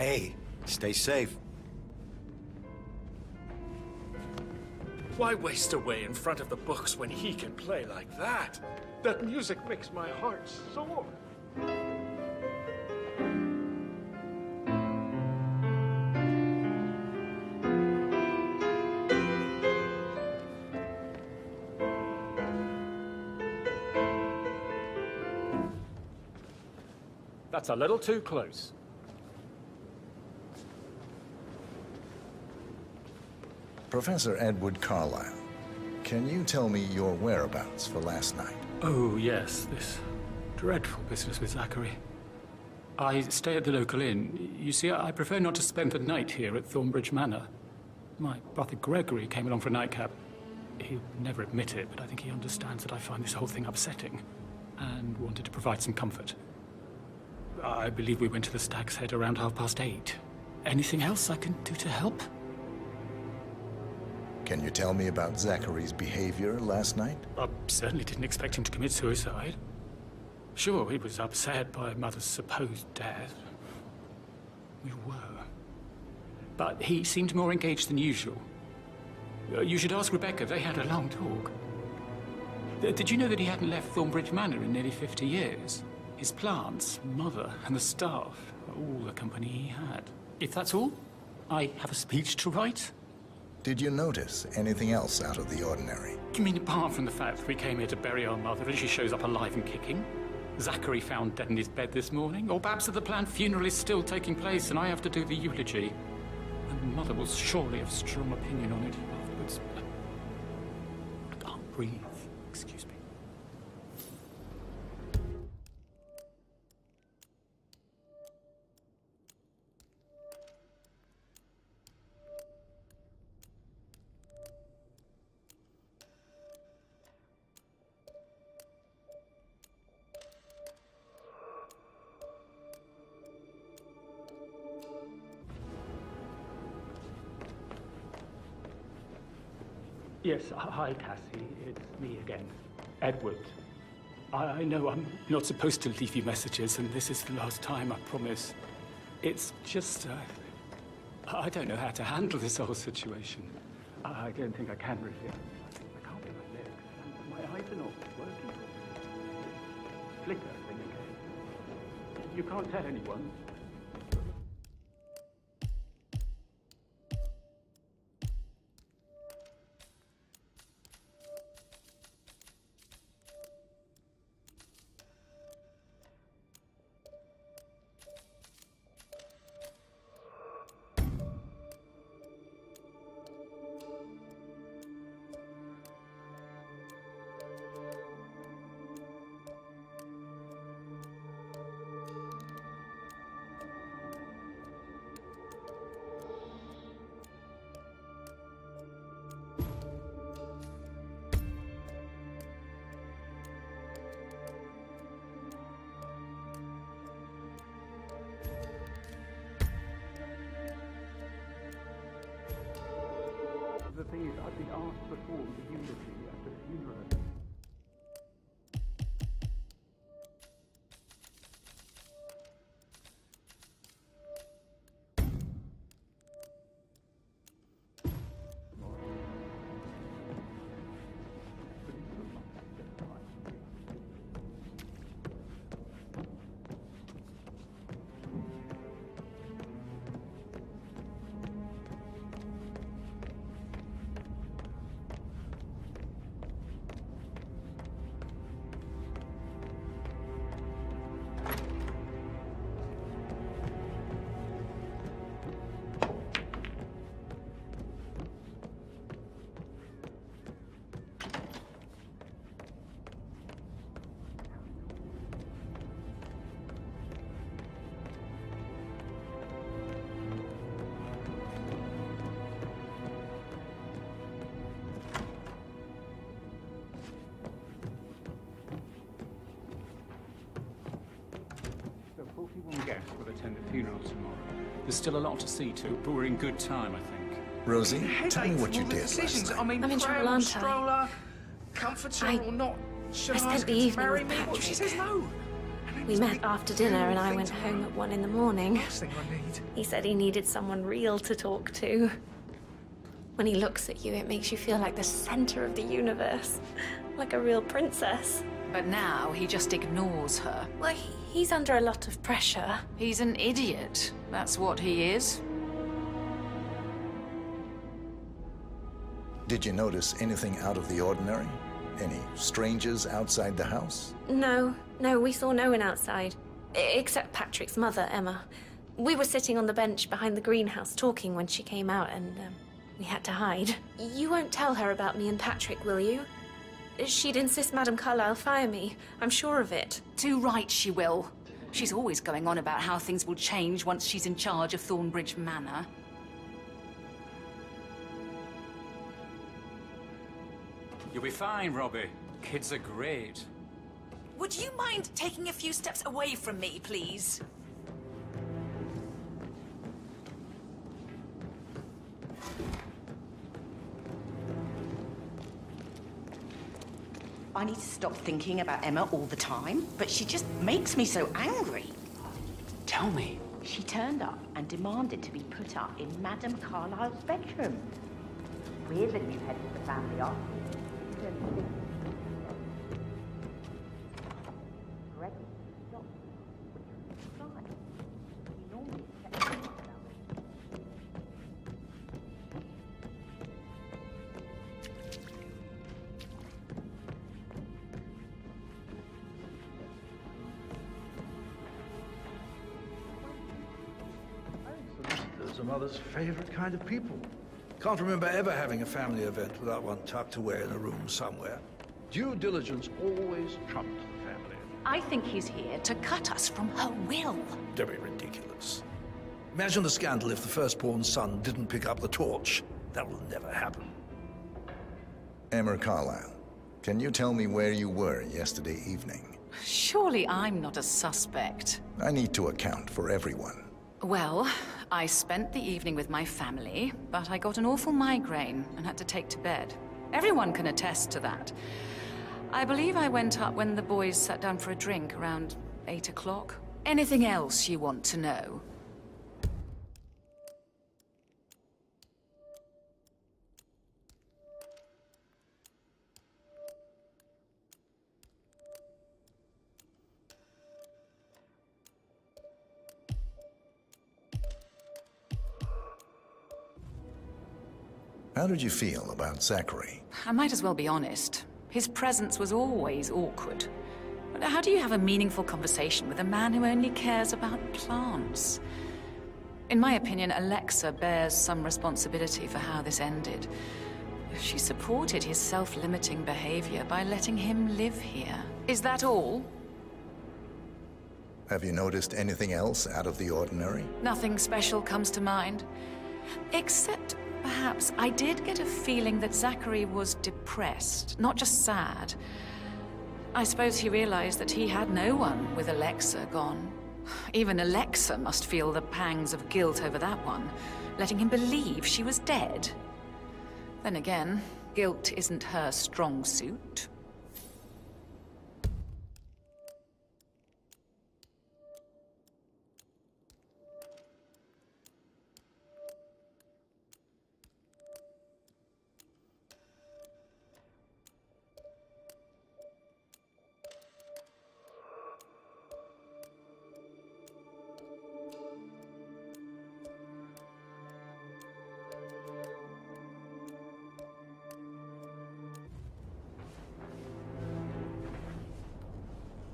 Hey, stay safe. Why waste away in front of the books when he can play like that? That music makes my heart soar. That's a little too close. Professor Edward Carlyle, can you tell me your whereabouts for last night? Oh, yes, this dreadful business with Zachary. I stay at the local inn. You see, I prefer not to spend the night here at Thornbridge Manor. My brother Gregory came along for a nightcap. He'll never admit it, but I think he understands that I find this whole thing upsetting and wanted to provide some comfort. I believe we went to the Stag's Head around 8:30. Anything else I can do to help? Can you tell me about Zachary's behavior last night? I certainly didn't expect him to commit suicide. Sure, he was upset by Mother's supposed death. We were. But he seemed more engaged than usual. You should ask Rebecca. They had a long talk. Did you know that he hadn't left Thornbridge Manor in nearly 50 years? His plants, Mother, and the staff are all the company he had. If that's all, I have a speech to write. Did you notice anything else out of the ordinary? You mean apart from the fact that we came here to bury our mother and she shows up alive and kicking? Zachary found dead in his bed this morning? Or perhaps that the planned funeral is still taking place and I have to do the eulogy? And Mother will surely have strong opinion on it afterwards. I can't breathe. Excuse me. Yes, hi, Cassie. It's me again. Edward. I know I'm not supposed to leave you messages, and this is the last time, I promise. It's just, I don't know how to handle this whole situation. I don't think I can really. I can't feel my legs. My eyes are not working. Flicker thing again. You can't tell anyone. The thing is, I've been asked to perform the eulogy at the funeral. Guests will attend the funeral tomorrow. There's still a lot to see to, but we're in good time, I think. Rosie, tell me what you did last night. I'm in trouble, aren't I? Comforter or not? Should I spent ask the her to evening marry with me? Well, she Patrick. says no. And We met after dinner and I went home at 1 in the morning. Last thing I need. He said he needed someone real to talk to. When he looks at you, it makes you feel like the center of the universe. Like a real princess. But now he just ignores her. Well, he's under a lot of pressure. He's an idiot. That's what he is. Did you notice anything out of the ordinary? Any strangers outside the house? No, we saw no one outside. Except Patrick's mother, Emma. We were sitting on the bench behind the greenhouse talking when she came out and we had to hide. You won't tell her about me and Patrick, will you? She'd insist Madame Carlyle fire me. I'm sure of it. Too right she will. She's always going on about how things will change once she's in charge of Thornbridge Manor. You'll be fine, Robbie. Kids are great. Would you mind taking a few steps away from me, please? I need to stop thinking about Emma all the time, but she just makes me so angry. Tell me. She turned up and demanded to be put up in Madame Carlyle's bedroom. Weird that you headed the family off. Greg, stop. Fine. You normally check things about it. Solicitors are Mother's favorite kind of people. Can't remember ever having a family event without one tucked away in a room somewhere. Due diligence always trumped the family. I think he's here to cut us from her will. Very ridiculous. Imagine the scandal if the firstborn son didn't pick up the torch. That will never happen. Emma Carlyle, can you tell me where you were yesterday evening? Surely I'm not a suspect. I need to account for everyone. Well, I spent the evening with my family, but I got an awful migraine and had to take to bed. Everyone can attest to that. I believe I went up when the boys sat down for a drink around 8 o'clock. Anything else you want to know? How did you feel about Zachary? I might as well be honest. His presence was always awkward. But how do you have a meaningful conversation with a man who only cares about plants? In my opinion, Alexa bears some responsibility for how this ended. She supported his self-limiting behavior by letting him live here. Is that all? Have you noticed anything else out of the ordinary? Nothing special comes to mind. Except, perhaps, I did get a feeling that Zachary was depressed, not just sad. I suppose he realized that he had no one with Alexa gone. Even Alexa must feel the pangs of guilt over that one, letting him believe she was dead. Then again, guilt isn't her strong suit.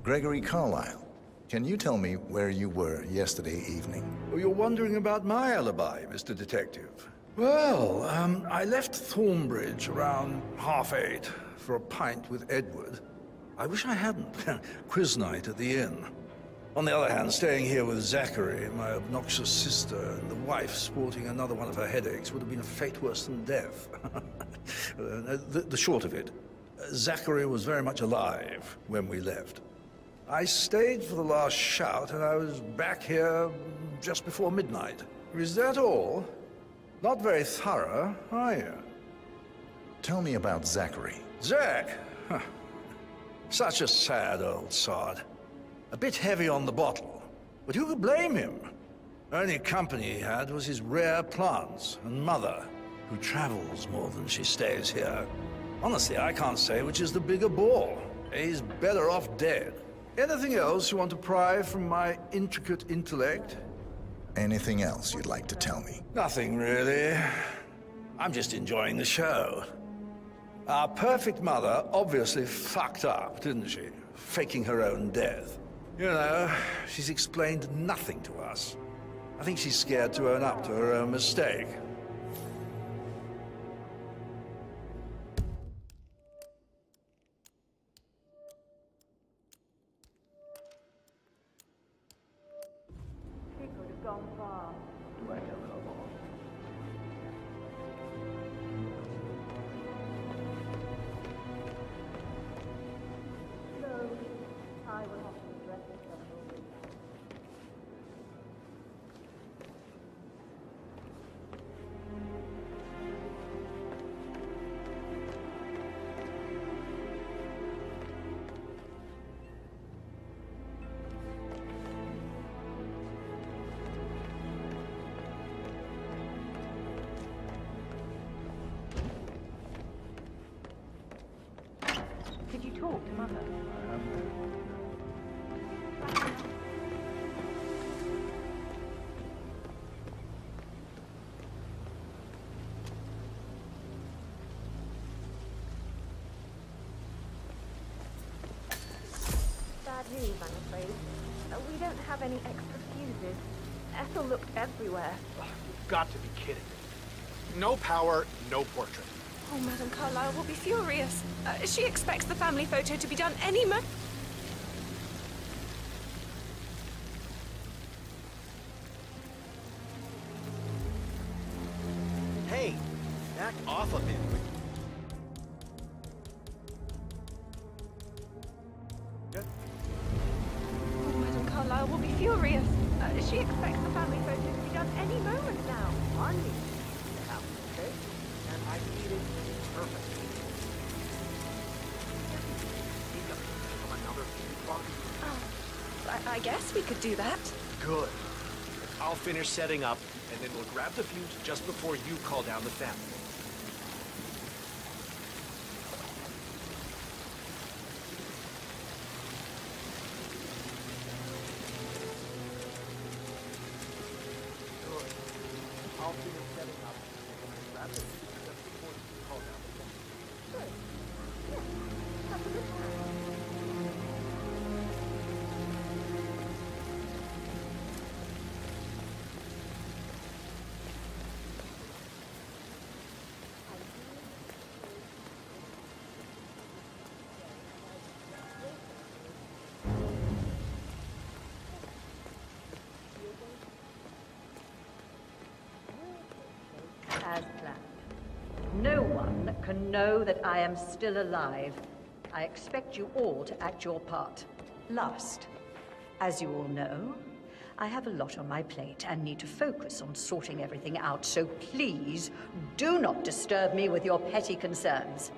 Gregory Carlyle, can you tell me where you were yesterday evening? Oh, you're wondering about my alibi, Mr. Detective. Well, I left Thornbridge around 8:30 for a pint with Edward. I wish I hadn't. Quiz night at the inn. On the other hand, staying here with Zachary, my obnoxious sister, and the wife sporting another one of her headaches would have been a fate worse than death. The short of it, Zachary was very much alive when we left. I stayed for the last shout, and I was back here just before midnight. Is that all? Not very thorough, are you? Tell me about Zachary. Zach? Huh. Such a sad old sod. A bit heavy on the bottle, but who could blame him? Only company he had was his rare plants and mother, who travels more than she stays here. Honestly, I can't say which is the bigger bore. He's better off dead. Anything else you want to pry from my intricate intellect? Anything else you'd like to tell me? Nothing, really. I'm just enjoying the show. Our perfect mother obviously fucked up, didn't she? Faking her own death. You know, she's explained nothing to us. I think she's scared to own up to her own mistake. She could have gone far. Well, come on. No, I will have to address it separately. Did you talk to Mother? Bad news, I'm afraid. We don't have any extra fuses. Ethel looked everywhere. You've got to be kidding me. No power, no portrait. Oh, Madame Carlyle will be furious. She expects the family photo to be done any moment. Hey, back off a bit. Oh, Madame Carlyle will be furious. She expects the family photo to be done any moment now. I need to happen, okay? And I need it perfect. Think of it from another viewpoint. Oh, I guess we could do that. Good. I'll finish setting up, and then we'll grab the fuse just before you call down the family. Good. I'll finish setting up, and then grab the fuse just before you call down the family. Good. Yeah, that's a good plan. As planned. No one can know that I am still alive. I expect you all to act your part. Last, as you all know, I have a lot on my plate and need to focus on sorting everything out, so please do not disturb me with your petty concerns.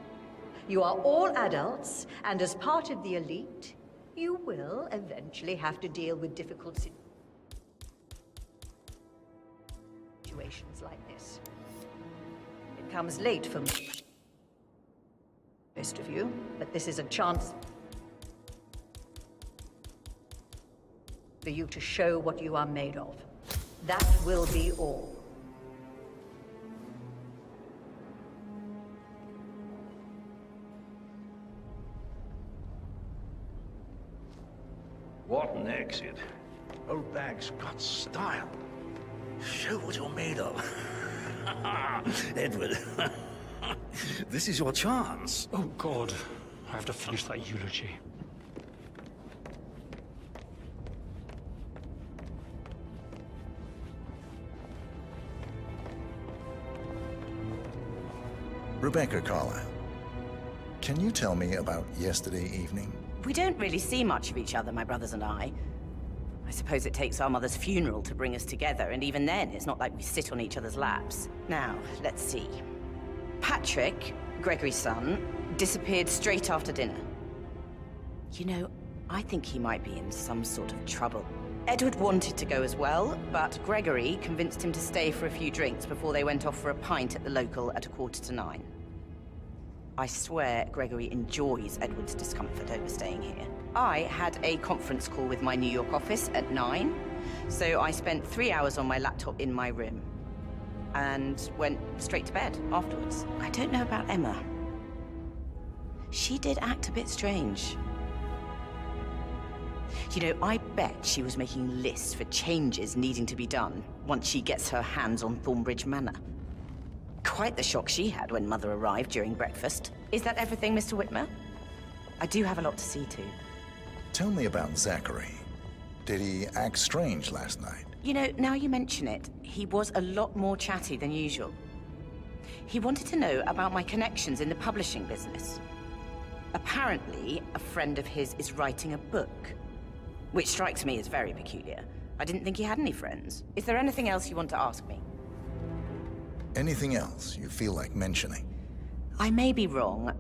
You are all adults, and as part of the elite, you will eventually have to deal with difficult situations like this. It comes late for most of you, but this is a chance for you to show what you are made of. That will be all. What an exit. Old bag's got style. Show what you're made of. Edward, this is your chance. Oh, God. I have to finish that eulogy. Rebecca Carlyle, can you tell me about yesterday evening? We don't really see much of each other, my brothers and I. I suppose it takes our mother's funeral to bring us together, and even then, it's not like we sit on each other's laps. Now, let's see. Patrick, Gregory's son, disappeared straight after dinner. You know, I think he might be in some sort of trouble. Edward wanted to go as well, but Gregory convinced him to stay for a few drinks before they went off for a pint at the local at 9:15. I swear Gregory enjoys Edward's discomfort over staying here. I had a conference call with my New York office at 9, so I spent 3 hours on my laptop in my room and went straight to bed afterwards. I don't know about Emma. She did act a bit strange. You know, I bet she was making lists for changes needing to be done once she gets her hands on Thornbridge Manor. Quite the shock she had when Mother arrived during breakfast. Is that everything, Mr. Whitmer? I do have a lot to see to. Tell me about Zachary. Did he act strange last night? You know, now you mention it, he was a lot more chatty than usual. He wanted to know about my connections in the publishing business. Apparently, a friend of his is writing a book, which strikes me as very peculiar. I didn't think he had any friends. Is there anything else you want to ask me? Anything else you feel like mentioning? I may be wrong,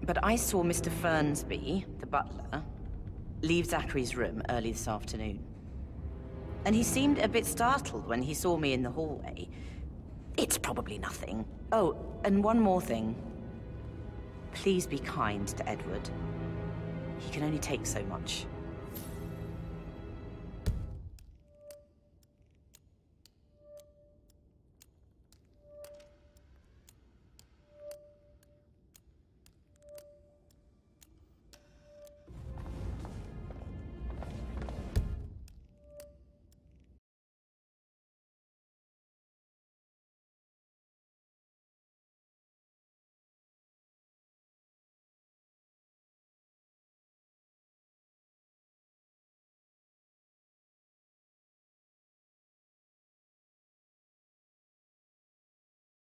but I saw Mr. Fernsby, the butler, leave Zachary's room early this afternoon. And he seemed a bit startled when he saw me in the hallway. It's probably nothing. Oh, and one more thing. Please be kind to Edward. He can only take so much.